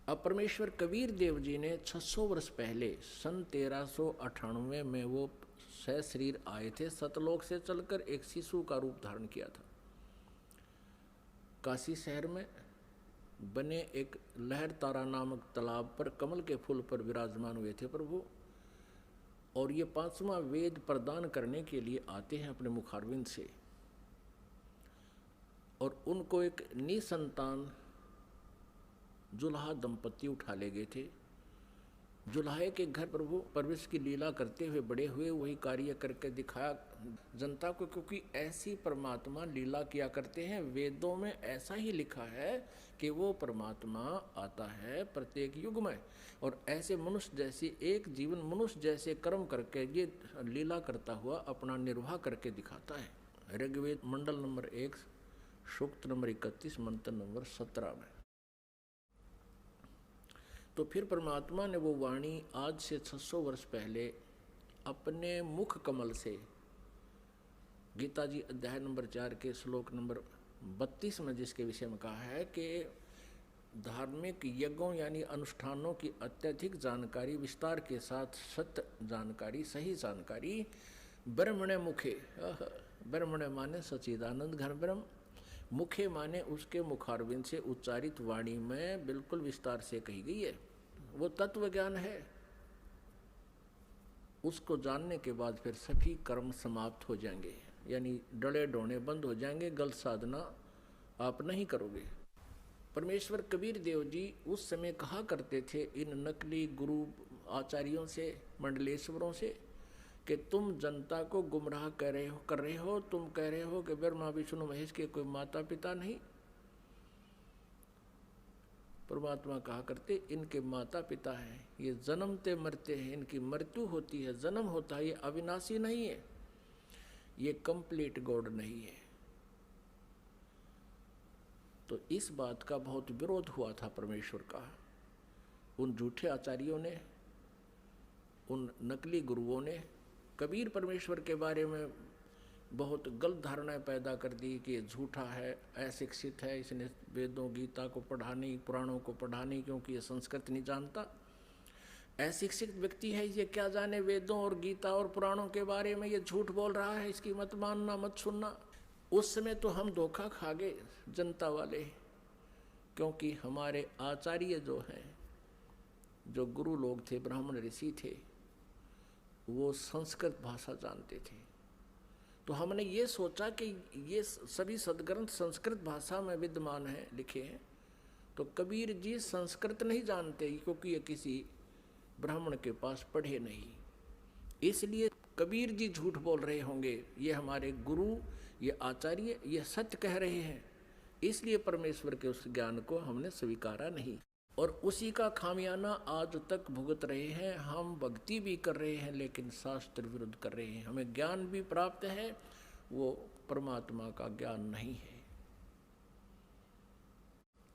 अब परमेश्वर कबीर देव जी ने 600 वर्ष पहले सन 1398 में वो सशरीर आए थे, सतलोक से चलकर एक शिशु का रूप धारण किया था। काशी शहर में बने एक लहर तारा नामक तालाब पर कमल के फूल पर विराजमान हुए थे प्रभु। और ये पांचवा वेद प्रदान करने के लिए आते हैं अपने मुखारविंद से। और उनको एक निसंतान जुल्हा दंपति उठा ले गए थे। जुल्हे के घर प्रभु परवेश की लीला करते हुए बड़े हुए, वही कार्य करके दिखाया जनता को, क्योंकि ऐसी परमात्मा लीला किया करते हैं। वेदों में ऐसा ही लिखा है कि वो परमात्मा आता है प्रत्येक युग में, और ऐसे मनुष्य जैसी एक जीवन मनुष्य जैसे कर्म करके ये लीला करता हुआ अपना निर्वाह करके दिखाता है। ऋग्वेद मंडल नंबर 1 सूक्त नंबर 31 मंत्र नंबर 17 में। तो फिर परमात्मा ने वो वाणी आज से 600 वर्ष पहले अपने मुख कमल से गीता जी अध्याय नंबर 4 के श्लोक नंबर 32 में जिसके विषय में कहा है कि धार्मिक यज्ञों यानी अनुष्ठानों की अत्यधिक जानकारी, विस्तार के साथ सत्य जानकारी, सही जानकारी ब्रह्मणे मुखे, ब्रह्मणे माने सच्चिदानंद घन ब्रह्म, मुखे माने उसके मुखारविंद से उच्चारित वाणी में बिल्कुल विस्तार से कही गई है। वो तत्व ज्ञान है। उसको जानने के बाद फिर सभी कर्म समाप्त हो जाएंगे, यानी डले डोने बंद हो जाएंगे, गलत साधना आप नहीं करोगे। परमेश्वर कबीर देव जी उस समय कहा करते थे इन नकली गुरु आचार्यों से, मंडलेश्वरों से, कि तुम जनता को गुमराह कर रहे हो। तुम कह रहे हो कि ब्रह्मा विष्णु महेश के कोई माता पिता नहीं। परमात्मा कहा करते इनके माता पिता हैं, ये जन्मते मरते हैं, इनकी मृत्यु होती है, जन्म होता है, ये अविनाशी नहीं है, ये कंप्लीट गॉड नहीं है। तो इस बात का बहुत विरोध हुआ था परमेश्वर का। उन झूठे आचार्यों ने, उन नकली गुरुओं ने कबीर परमेश्वर के बारे में बहुत गलत धारणाएं पैदा कर दी कि ये झूठा है, अशिक्षित है, इसने वेदों गीता को पढ़ा नहीं, पुराणों को पढ़ा नहीं, क्योंकि ये संस्कृत नहीं जानता। अशिक्षित व्यक्ति है, ये क्या जाने वेदों और गीता और पुराणों के बारे में, ये झूठ बोल रहा है, इसकी मत मानना, मत सुनना। उस समय तो हम धोखा खा गए जनता वाले, क्योंकि हमारे आचार्य जो हैं, जो गुरु लोग थे, ब्राह्मण ऋषि थे, वो संस्कृत भाषा जानते थे। तो हमने ये सोचा कि ये सभी सदग्रंथ संस्कृत भाषा में विद्यमान हैं, लिखे हैं, तो कबीर जी संस्कृत नहीं जानते, क्योंकि ये किसी ब्राह्मण के पास पढ़े नहीं, इसलिए कबीर जी झूठ बोल रहे होंगे। ये हमारे गुरु, ये आचार्य, ये सत्य कह रहे हैं, इसलिए परमेश्वर के उस ज्ञान को हमने स्वीकारा नहीं, और उसी का खामियाना आज तक भुगत रहे हैं। हम भक्ति भी कर रहे हैं लेकिन शास्त्र विरुद्ध कर रहे हैं। हमें ज्ञान भी प्राप्त है, वो परमात्मा का ज्ञान नहीं है।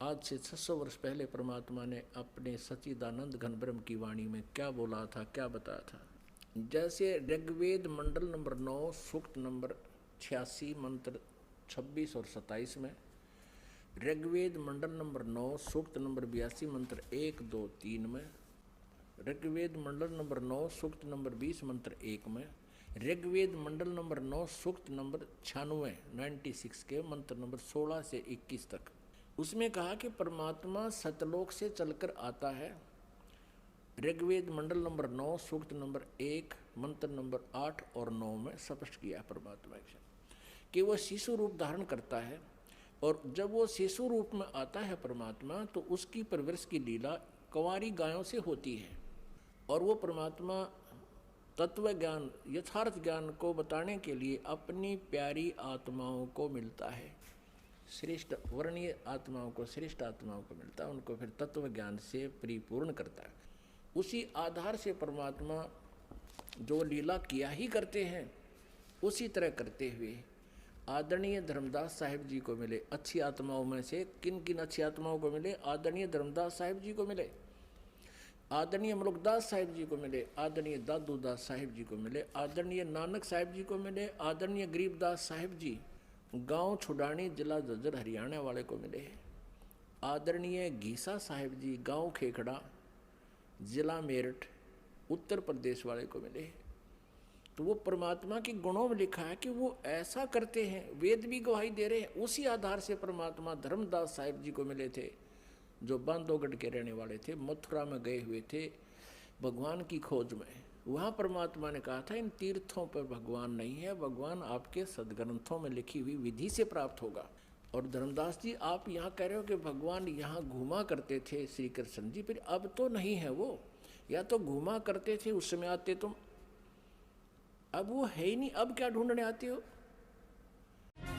आज से 600 वर्ष पहले परमात्मा ने अपने सच्चिदानंद घन ब्रह्म की वाणी में क्या बोला था, क्या बताया था। जैसे ऋग्वेद मंडल नंबर 9 सूक्त नंबर 86 मंत्र 26 और 27 में, ऋग्वेद मंडल नंबर 9 सूक्त नंबर 82 मंत्र 1, 2, 3 में, ऋग्वेद मंडल नंबर 9 सूक्त नंबर 20 मंत्र 1 में, ऋग्वेद मंडल नंबर 9 सूक्त नंबर 96 के मंत्र नंबर 16 से 21 तक, उसमें कहा कि परमात्मा सतलोक से चलकर आता है। ऋग्वेद मंडल नंबर 9 सूक्त नंबर 1 मंत्र नंबर 8 और 9 में स्पष्ट किया परमात्मा कि वह शिशु रूप धारण करता है, और जब वो शिशु रूप में आता है परमात्मा, तो उसकी परवरिश की लीला कंवारी गायों से होती है, और वो परमात्मा तत्व ज्ञान, यथार्थ ज्ञान को बताने के लिए अपनी प्यारी आत्माओं को मिलता है, श्रेष्ठ वर्णीय आत्माओं को, श्रेष्ठ आत्माओं को मिलता है, उनको फिर तत्व ज्ञान से परिपूर्ण करता है। उसी आधार से परमात्मा जो लीला किया ही करते हैं, उसी तरह करते हुए आदरणीय धर्मदास साहिब जी को मिले। अच्छी आत्माओं में से किन किन अच्छी आत्माओं को मिले? आदरणीय धर्मदास साहिब जी को मिले, आदरणीय मलुकदास साहिब जी को मिले, आदरणीय दादूदास साहिब जी को मिले, आदरणीय नानक साहिब जी को मिले, आदरणीय गरीबदास साहिब जी गांव छुडानी जिला झज्जर हरियाणा वाले को मिले। आदरणीय घीसा साहिब जी, गांव खेखड़ा, जिला मेरठ, उत्तर प्रदेश वाले को मिले। तो वो परमात्मा के गुणों में लिखा है कि वो ऐसा करते हैं, वेद भी गवाही दे रहे हैं। उसी आधार से परमात्मा धर्मदास साहिब जी को मिले थे, जो बांधवगढ़ के रहने वाले थे, मथुरा में गए हुए थे भगवान की खोज में। वहाँ परमात्मा ने कहा था इन तीर्थों पर भगवान नहीं है, भगवान आपके सदग्रंथों में लिखी हुई विधि से प्राप्त होगा। और धर्मदास जी, आप यहाँ कह रहे हो कि भगवान यहाँ घूमा करते थे श्री कृष्ण जी, फिर अब तो नहीं है वो, या तो घूमा करते थे उस समय आते तुम, अब वो है ही नहीं, अब क्या ढूंढने आते हो?